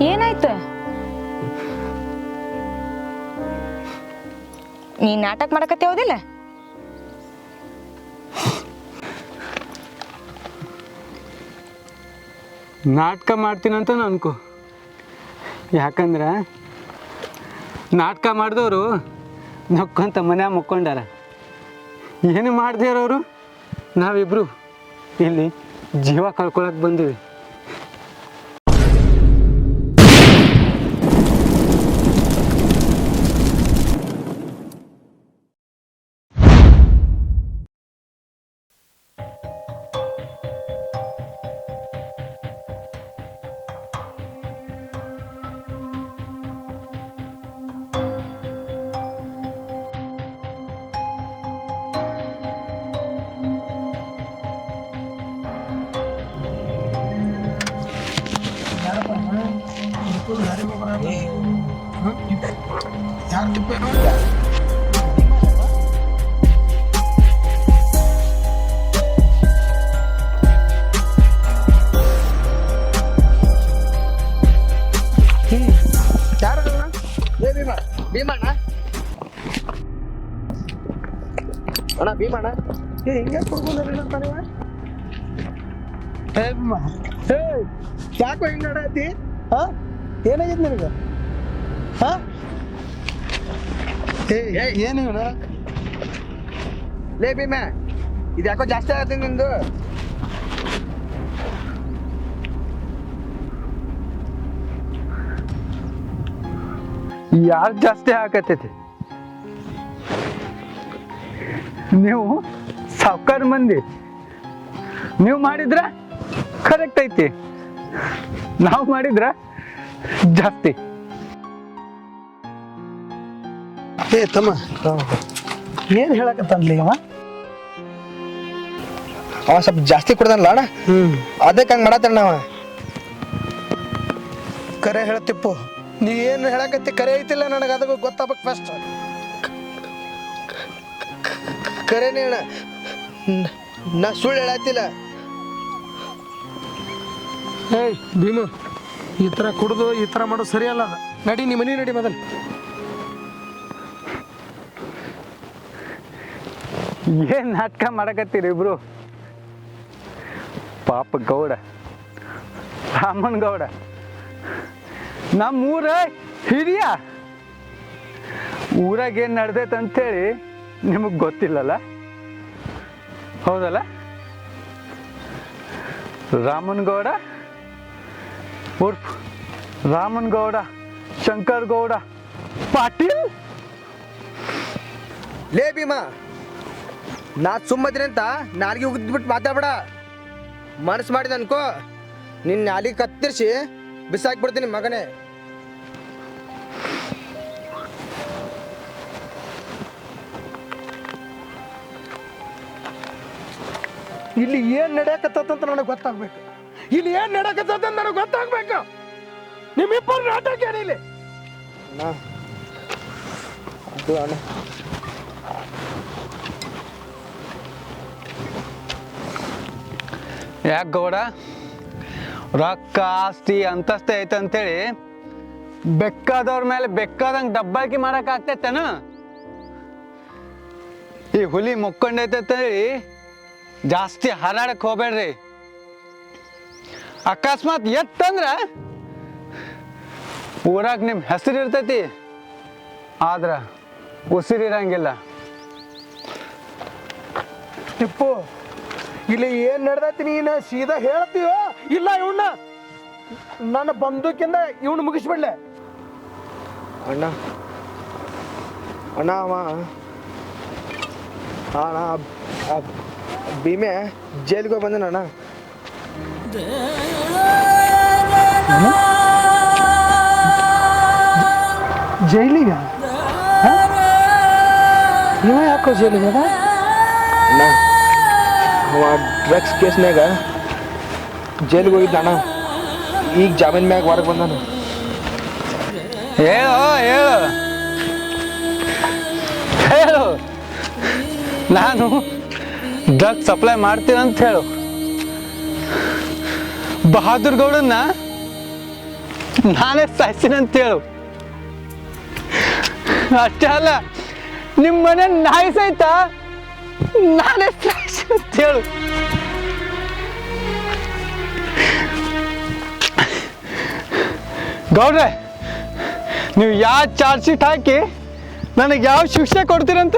ಏನಾಯ್ತು? ನೀ ನಾಟಕ ಮಾಡಕತ್ತೆ ಹೌದಿಲ್ಲ? ನಾಟಕ ಮಾಡ್ತೀನಂತ ಅನ್ಕೋ. ಯಾಕಂದ್ರೆ ನಾಟಕ ಮಾಡಿದವರು ನಕ್ಕೊಂತ ಮನ್ಯಾಗ ಮುಕ್ಕೊಂಡಾರ. ಏನು ಮಾಡದೇ ಇರೋರು ನಾವಿಬ್ರು ಇಲ್ಲಿ ಜೀವ ಕಳ್ಕೊಳಕ್ಕೆ ಬಂದೀವಿ. ಭೀಮಣ್ಣ ಅಣ್ಣ ಭೀಮಣ್ಣ ಹಿಂಗೆ ಕುಡ್ಕೊಂಡ್ರಿ ಯಾಕೋ ಹಿಂಗ್ ನಡತಿ? ಏನಾಗೈತಿ ನಿನಗೆ? ಏನು ಲೇ ಭೀಮ, ಇದು ಯಾಕೋ ಜಾಸ್ತಿ ಆಗತ್ತೆ ನಿಂದು. ಯಾರು ಜಾಸ್ತಿ ಹಾಕತೈತಿ? ನೀವು ಸಾವ್ಕಾರ ಮಂದಿ, ನೀವು ಮಾಡಿದ್ರ ಕರೆಕ್ಟ್ ಐತಿ, ನಾವು ಮಾಡಿದ್ರ ಜಾಸ್ತಿ. ತಮ್ಮ ಏನ್ ಹೇಳಕತ್ತನ್ಲಿ ಅವ ಸ್ವಲ್ಪ ಜಾಸ್ತಿ ಕುಡ್ದನ್ಲ ಅಣ್ಣ, ಅದಕ್ಕೆ ಹಂಗ ಮಾಡತ್ತಣ್ಣ ಅವ. ಕರೆ ಹೇಳತ್ತಿಪ್ಪು, ನೀ ಏನು ಹೇಳಕತ್ತಿ ಕರೆ ಐತಿಲ್ಲ ನನಗೆ ಅದಕ್ಕೆ ಗೊತ್ತಾಗಬೇಕು ಫಸ್ಟ್. ಕರೆನೇ ಅಣ್ಣ, ನಾ ಸುಳ್ಳು ಹೇಳತ್ತಿಲ್ಲ. ಏಯ್ ಭೀಮು, ಈ ಥರ ಕುಡಿದು ಈ ಥರ ಮಾಡೋದು ಸರಿಯಲ್ಲ. ಅದ ನಡಿ, ನಿಮ್ಮ ಮನೆ ನಡಿ ಮೊದಲು. ಏನ್ ನಾಟಕ ಮಾಡಕತ್ತೀರಿ ಇಬ್ರು? ಪಾಪ ಗೌಡ, ರಾಮನ್ ಗೌಡ ನಮ್ಮೂರ ಹಿರಿಯ. ಊರಾಗ ಏನು ನಡ್ದೈತೆ ಅಂತೇಳಿ ನಿಮಗೆ ಗೊತ್ತಿಲ್ಲಲ್ಲ, ಹೌದಲ್ಲ? ರಾಮನ್ ಗೌಡ ಉರ್ಫ್ ರಾಮನ್ ಗೌಡ ಶಂಕರ್ ಗೌಡ ಪಾಟೀಲ್. ಲೇ ಭೀಮಾ, ನಾ ಸುಮ್ಮದ್ರಿ ಅಂತ ನಾಲ್ಗೆ ಉಗಿದ್ಬಿಟ್ಟು ಮಾತಾಡ್ಬೇಡ. ಮನಸ್ಸು ಮಾಡಿದ ಅನ್ಕೋ, ನಿನ್ನ ನಾಲಿಗೆ ಕತ್ತರಿಸಿ ಬಿಸಾಕ್ಬಿಡ್ತೀನಿ ಮಗನೇ. ಇಲ್ಲಿ ಏನ್ ನಡೆಯಕತ್ತಂತ ನನಗೆ ಗೊತ್ತಾಗ್ಬೇಕು. ಇಲ್ಲಿ ಏನ್ ನಡೆಯಕತ್ತಂತ ನನಗೆ ಗೊತ್ತಾಗ್ಬೇಕು. ನಿಮ್ಮಿಬ್ಬರು ನಾಟಕ ಏನಿಲ್ಲ. ಅದು ಅಣ್ಣ, ಯಾಕೆ ಗೌಡ, ರೊಕ್ಕ ಆಸ್ತಿ ಅಂತಸ್ತಿ ಐತೆ ಅಂತೇಳಿ ಬೆಕ್ಕಾದವ್ರ ಮೇಲೆ ಬೇಕಾದಂಗೆ ದಬ್ಬಾಳಿಕೆ ಮಾಡಕ್ ಆಗ್ತೈತೇನ? ಈ ಹುಲಿ ಮುಕ್ಕೊಂಡೈತೆ ಅಂತೇಳಿ ಜಾಸ್ತಿ ಹಾರಾಡಕ್ ಹೋಗ್ಬೇಡ್ರಿ. ಅಕಸ್ಮಾತ್ ಎತ್ತಂದ್ರ ಊರಾಗ ನಿಮ್ಮ ಹೆಸರು ಇರ್ತೈತಿ, ಆದ್ರ ಉಸಿರಿರಂಗಿಲ್ಲ. ಟಿಪ್ಪು, ಇಲ್ಲಿ ಏನ್ ನಡೆದೈತಿ ನೀನು ಸೀದಾ ಹೇಳ್ತೀವೋ ಇಲ್ಲ ಇವನ್ನ ನನ್ನ ಬಂದೂಕಿಂದ ಇವನು ಮುಗಿಸ್ಬಿಡ್ಲೆ. ಅಣ್ಣ ಅಣ್ಣ ಅವ ಅಣ್ಣ ಭೀಮೆ ಜೈಲಿಗೆ ಹೋಗಿ ಬಂದಣ್ಣ. ಜೈಲಿಗ? ಇವ ಯಾಕೋ ಜೈಲಿಗೆ ಅದ? ಅಣ್ಣ ಅವ ಡ್ರಗ್ಸ್ ಕೇಸ್ನಾಗ ಜೈಲಿಗೆ ಹೋಗಿದ್ದ ಅಣ್ಣ, ಈಗ ಜಾಮೀನ್ ಮ್ಯಾಗ ಹೊರಗೆ ಬಂದಾನ. ಹೇಳು ಹೇಳು ಹೇಳು, ನಾನು ಡ್ರಗ್ ಸಪ್ಲೈ ಮಾಡ್ತೀನಂತ ಹೇಳು. ಬಹಾದೂರ್ ಗೌಡನ್ನ ನಾನೇ ಸಾಯ್ತೀನಿ ಅಂತ ಹೇಳು. ಅಷ್ಟೇ ಅಲ್ಲ, ನಿಮ್ಮ ಮನೆ ನಾಯಿ ಸಹಿತ ನಾನೇ ಸಾಯ್ತೀನಿ ಅಂತ ಹೇಳು. ಗೌಡ್ರೆ, ನೀವು ಯಾವ ಚಾರ್ಜ್ ಶೀಟ್ ಹಾಕಿ ನನಗೆ ಯಾವ ಶಿಕ್ಷೆ ಕೊಡ್ತೀರಂತ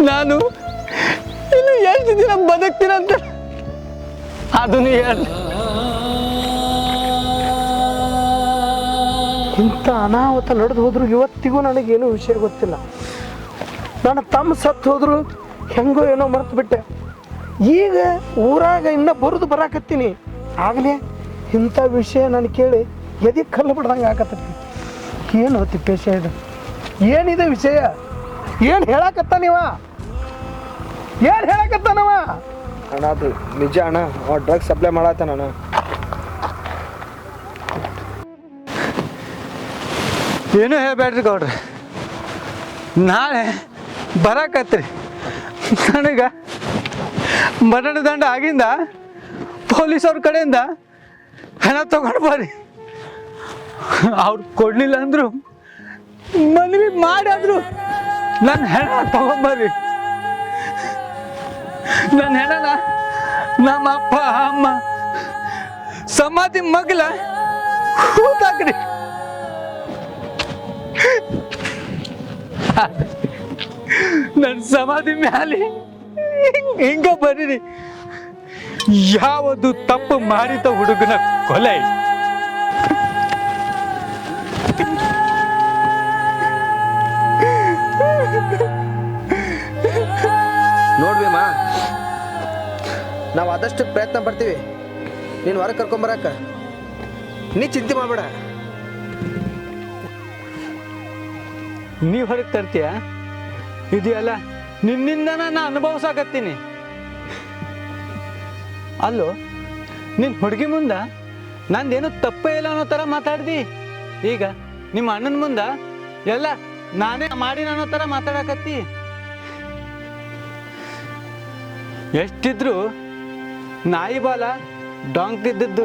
ನಾನು ಇನ್ನು ಎಷ್ಟು ದಿನ ಬದುಕ್ತೀರಂತ ಅದನ್ನು ಹೇಳಿ. ಇಂಥ ಅನಾಹುತ ನಡೆದು ಹೋದ್ರು ಇವತ್ತಿಗೂ ನನಗೇನು ವಿಷಯ ಗೊತ್ತಿಲ್ಲ. ನನ್ನ ತಮ್ಮ ಸತ್ತು ಹೋದ್ರು ಹೆಂಗೋ ಏನೋ ಮರೆತು ಬಿಟ್ಟೆ. ಈಗ ಊರಾಗ ಇನ್ನ ಬರಾಕತ್ತೀನಿ, ಆಗಲೇ ಇಂಥ ವಿಷಯ ನಾನು ಕೇಳಿ ಎದಿ ಕಲ್ಲು ಬಿಡ್ದಂಗೆ ಆಕತ್ತೈತಿ. ಏನು ತಿಪ್ಪೇಶ ಇದು? ಏನಿದೆ ವಿಷಯ? ಏನು ಹೇಳಕತ್ತಾನಿವ? ಏನು ಹೇಳಕತ್ತಾನವ? ಅಣ್ಣ ಅದು ನಿಜ ಅಣ್ಣ, ಅವ ಡ್ರಗ್ಸ್ ಸಪ್ಲೈ ಮಾಡತ್ತಾನ ಅಣ್ಣ. ಏನೂ ಹೇಳ್ಬೇಡ್ರಿ ಗೌಡ್ರಿ, ನಾಳೆ ಬರಾಕತ್ರಿ. ನನಗೆ ಮರಣದಂಡ ಆಗಿಂದ ಪೊಲೀಸವ್ರ ಕಡೆಯಿಂದ ಹಣ ತಗೊಂಡು ಬರ್ರಿ. ಅವ್ರು ಕೊಡ್ಲಿಲ್ಲ ಅಂದ್ರು ಮನವಿ ಮಾಡಾದ್ರು ನನ್ನ ಹೆಣ ತಗೊಂಬರ್ರಿ. ನನ್ನ ಹೆಣನ ನಮ್ಮ ಅಪ್ಪ ಅಮ್ಮ ಸಮಾಧಿ ಮಗ್ಲ ಹೂತಾಕ್ರಿ. ನನ್ನ ಸಮಾಧಿ ಮ್ಯಾಲೆ ಹಿಂಗ ಬರೀರಿ. ಯಾವುದು ತಪ್ಪು ಮಾಡಿದ ಹುಡುಗನ ಕೊಲೆ. ನೋಡ್ಬೇಮ, ನಾವು ಆದಷ್ಟು ಪ್ರಯತ್ನ ಪಡ್ತೀವಿ ನೀನು ಹೊರಗೆ ಕರ್ಕೊಂಬರಕ್ಕ. ನೀ ಚಿಂತೆ ಮಾಡಬೇಡ. ನೀವ್ ಹೊರಗೆ ತರ್ತೀಯ? ಇದೆಯಲ್ಲ ನಿನ್ನಿಂದನ ನಾ ಅನುಭವಿಸಾಕತ್ತೀನಿ. ಅಲ್ಲೋ, ನಿನ್ನ ಹುಡುಗಿ ಮುಂದ ನಂದೇನು ತಪ್ಪೇ ಇಲ್ಲ ಅನ್ನೋ ಥರ ಮಾತಾಡ್ದಿ. ಈಗ ನಿಮ್ಮ ಅಣ್ಣನ ಮುಂದ ಎಲ್ಲ ನಾನೇ ಮಾಡಿ ಅನ್ನೋ ಥರ ಮಾತಾಡಕತ್ತಿ. ಎಷ್ಟಿದ್ರು ನಾಯಿ ಬಾಲ ಡಾಂಕ್ ಇದ್ದದ್ದು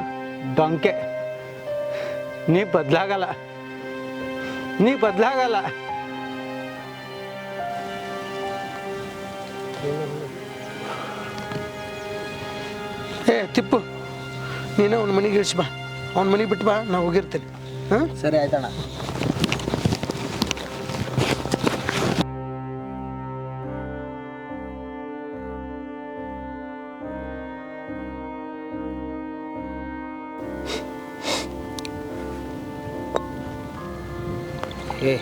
ಡೊಂಕೆ. ನೀ ಬದಲಾಗಲ್ಲ, ನೀ ಬದಲಾಗಲ್ಲ. ಏ ತಿಪ್ಪು, ನೀನು ಅವ್ನ ಮನೆಗೆ ಇಳಿಸಿ ಬಾ, ಅವ್ನ ಮನೆಗೆ ಬಿಟ್ಟು ಬಾ, ನಾ ಹೋಗಿರ್ತೇನೆ. ಹಾಂ ಸರಿ ಆಯ್ತಣ್ಣ. ಏ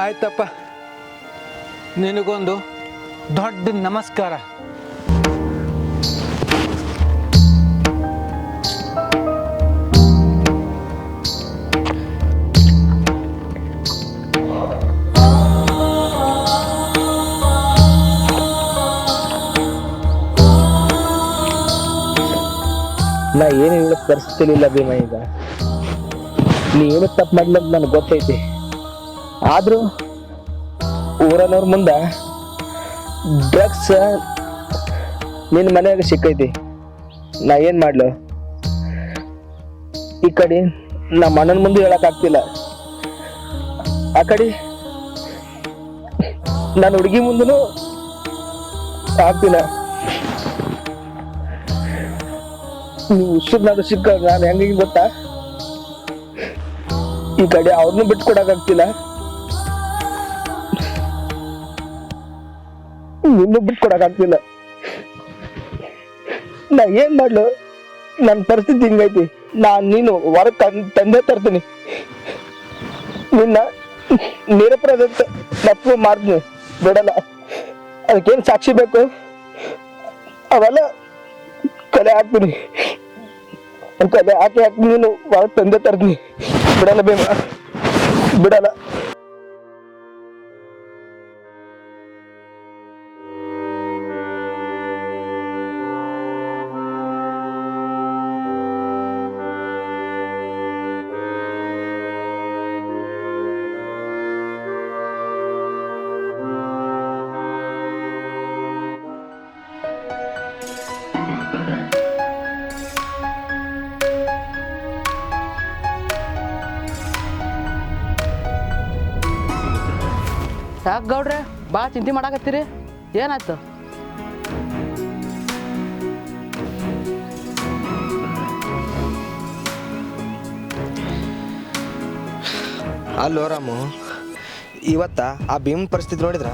ಆಯ್ತಪ್ಪ, ನಿನಗೊಂದು ದೊಡ್ಡ ನಮಸ್ಕಾರ. ನಾ ಏನು ಹೇಳಕ್ ಪರಿಸ್ಥಿತಿ ಇಲ್ಲ ಭೀಮ. ಈಗ ನೀ ಏನು ತಪ್ಪು ಮಾಡಿಲ್ಲ ಅಂತ ನನಗೆ ಗೊತ್ತೈತಿ. ಆದ್ರೂ ಊರನವ್ರ ಮುಂದ ಡ್ರಗ್ಸ್ ನಿನ್ನ ಮನೆಯಾಗ ಸಿಕ್ಕೈತಿ. ನಾ ಏನ್ ಮಾಡ್ಲು? ಈ ಕಡೆ ನಮ್ಮ ಅಣ್ಣನ ಮುಂದೆ ಹೇಳಕ್ ಆಗ್ತಿಲ್ಲ, ಆ ಕಡೆ ನನ್ನ ಹುಡುಗಿ ಮುಂದೂ ಆಗ್ತಿಲ್ಲ. ನೀವು ಉಸಿರ್ನಾದ್ರು ಸಿಕ್ಕ ನಾನು ಹೆಂಗ ಗೊತ್ತಾ? ಈ ಕಡೆ ಅವ್ರನ್ನೂ ಬಿಟ್ಟು ಕೊಡಕ್ಕಾಗ್ತಿಲ್ಲ, ನಿನ್ನೂ ಬಿಟ್ಟು ಕೊಡಕ್ಕಾಗ್ತಿಲ್ಲ. ನಾ ಏನ್ ಮಾಡ್ಲು? ನನ್ನ ಪರಿಸ್ಥಿತಿ ಹಿಂಗೈತಿ. ನೀನು ಹೊರಗೆ ತಂದೆ ತರ್ತೀನಿ. ನಿನ್ನ ನಿರಪರಾಧ ತಪ್ಪು ಮಾಡ್ತೀನಿ, ಬಿಡಲ್ಲ. ಅದಕ್ಕೇನು ಸಾಕ್ಷಿ ಬೇಕು ಅವೆಲ್ಲ ಕಲೆ ಹಾಕ್ತೀನಿ. ಕಲೆ ಹಾಕಿ ನೀನು ಹೊರಗೆ ತಂದೆ ತರ್ತೀನಿ, ಬಿಡಲ್ಲ ಭೀಮ, ಬಿಡಲ್ಲ. ಯಾಕೆ ಗೌಡ್ರೆ ಭಾಳ ಚಿಂತೆ ಮಾಡಾಕತ್ತೀರಿ? ಏನಾಯ್ತು? ಅಲ್ಲೋ ರಾಮು, ಇವತ್ತ ಆ ಭೀಮನ್ ಪರಿಸ್ಥಿತಿ ನೋಡಿದ್ರ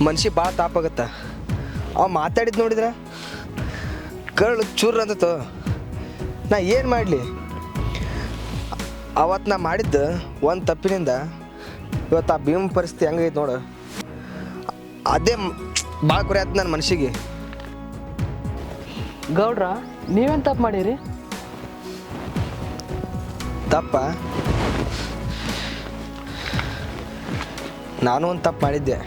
ಮನ್ಷಿ ಭಾಳ ತಾಪಾಗತ್ತ. ಅವ ಮಾತಾಡಿದ್ ನೋಡಿದ್ರ ಕರ್ಳು ಚೂರ್ ಅಂತತ್ತು. ನಾ ಏನು ಮಾಡಲಿ? ಅವತ್ತು ನಾ ಮಾಡಿದ್ದು ಒಂದು ತಪ್ಪಿನಿಂದ ಇವತ್ತು ಆ ಭೀಮನ್ ಪರಿಸ್ಥಿತಿ ಹೆಂಗೈತೆ ನೋಡು. ಅದೇ ಭಾಳ ಕುರಿ ಆಯ್ತು ನನ್ನ ಮನ್ಸಿಗೆ. ಗೌಡ್ರ ನೀವೇನು ತಪ್ಪು ಮಾಡೀರಿ? ತಪ್ಪ? ನಾನು ಒಂದು ತಪ್ಪು ಮಾಡಿದ್ದೆ.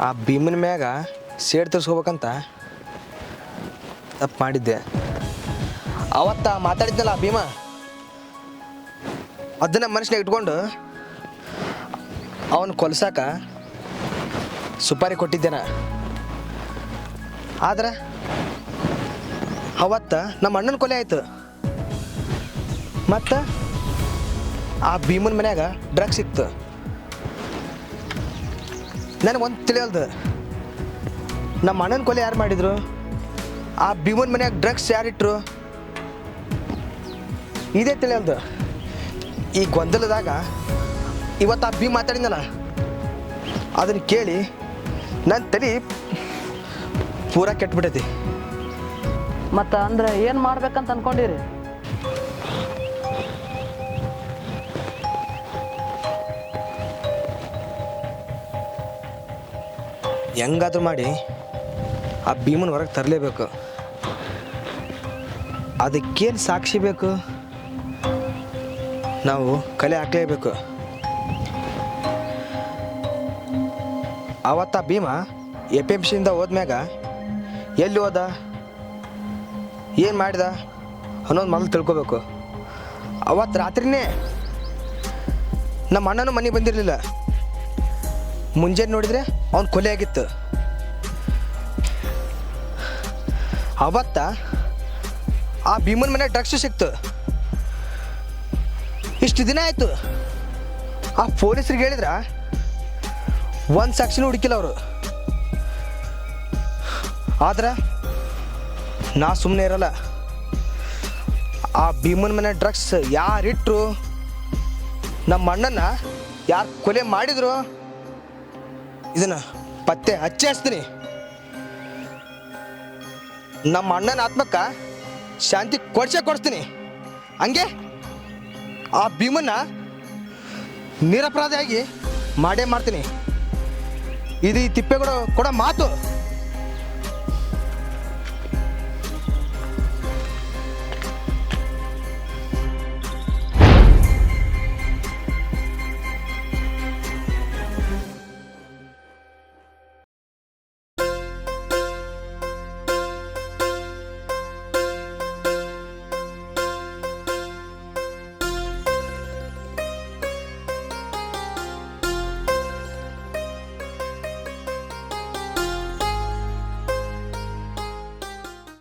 ಆ ಭೀಮನ ಮ್ಯಾಗ ಸೇಡ್ ತರಿಸ್ಕೋಬೇಕಂತ ತಪ್ಪು ಮಾಡಿದ್ದೆ. ಅವತ್ತ ಮಾತಾಡಿದ್ನಲ್ಲ ಆ ಭೀಮ, ಅದನ್ನ ಮನುಷ್ಯನಾಗ ಇಟ್ಕೊಂಡು ಅವನು ಕೊಲ್ಸಾಕ ಸುಪಾರಿ ಕೊಟ್ಟಿದ್ದೇನ. ಆದ್ರೆ ಅವತ್ತ ನಮ್ಮ ಅಣ್ಣನ ಕೊಲೆ ಆಯ್ತು. ಮತ್ತು ಆ ಭೀಮನ ಮನ್ಯಾಗ ಡ್ರಗ್ಸ್ ಸಿಕ್ತು. ನನಗೊಂದು ತಿಳಿಯಲ್ದು, ನಮ್ಮ ಅಣ್ಣನ ಕೊಲೆ ಯಾರು ಮಾಡಿದ್ರು? ಆ ಭೀಮನ ಮನ್ಯಾಗ ಡ್ರಗ್ಸ್ ಯಾರಿಟ್ರು? ಇದೇ ತಿಳಿಯಲ್ದು. ಈ ಗೊಂದಲದಾಗ ಇವತ್ತು ಆ ಭೀಮ್ ಮಾತಾಡಿದ್ನಲ್ಲ, ಅದನ್ನು ಕೇಳಿ ನನ್ನ ತಲೆ ಪೂರಾ ಕೆಟ್ಬಿಟ್ಟೈತಿ. ಮತ್ತು ಅಂದ್ರೆ ಏನು ಮಾಡ್ಬೇಕಂತ ಅನ್ಕೊಂಡಿರಿ? ಹೆಂಗಾದ್ರೂ ಮಾಡಿ ಆ ಭೀಮನ ಹೊರಗೆ ತರಲೇಬೇಕು. ಅದಕ್ಕೇನು ಸಾಕ್ಷಿ ಬೇಕು? ನಾವು ಕಲೆ ಹಾಕಲೇಬೇಕು. ಅವತ್ತ ಭೀಮ APMCಯಿಂದ ಹೋದ್ಮ್ಯಾಗ ಎಲ್ಲಿ ಹೋದ, ಏನು ಮಾಡಿದ ಅನ್ನೋದು ಮೊದಲು ತಿಳ್ಕೊಬೇಕು. ಅವತ್ತು ರಾತ್ರಿನೇ ನಮ್ಮ ಅಣ್ಣನೂ ಮನೆಗೆ ಬಂದಿರಲಿಲ್ಲ. ಮುಂಜಾನೆ ನೋಡಿದರೆ ಅವನ ಕೊಲೆ ಆಗಿತ್ತು. ಅವತ್ತ ಆ ಭೀಮನ ಮನೆ ಡ್ರಗ್ಸ್ ಸಿಕ್ತು. ಇಷ್ಟು ದಿನ ಆಯಿತು. ಆ ಪೊಲೀಸರಿಗೆ ಹೇಳಿದ್ರ ಒಂದು ಸಾಕ್ಷಿನೂ ಹುಡುಕಿಲ್ಲ ಅವರು. ಆದ್ರೆ ನಾ ಸುಮ್ಮನೆ ಇರಲ್ಲ. ಆ ಭೀಮನ ಮನೆ ಡ್ರಗ್ಸ್ ಯಾರಿಟ್ರು, ನಮ್ಮ ಅಣ್ಣನ ಯಾರು ಕೊಲೆ ಮಾಡಿದ್ರು, ಇದನ್ನ ಪತ್ತೆ ಹಚ್ಚಿಸ್ತೀನಿ. ನಮ್ಮ ಅಣ್ಣನ ಆತ್ಮಕ್ಕ ಶಾಂತಿ ಕೊಡಿಸ್ತೀನಿ. ಹಂಗೆ ಆ ಭೀಮನ್ನ ನಿರಪರಾಧಿಯಾಗಿ ಮಾಡೇ ಮಾಡ್ತೀನಿ. ಇದು ಈ ತಿಪ್ಪೇಗೌಡ ಕೊಡೋ ಮಾತು.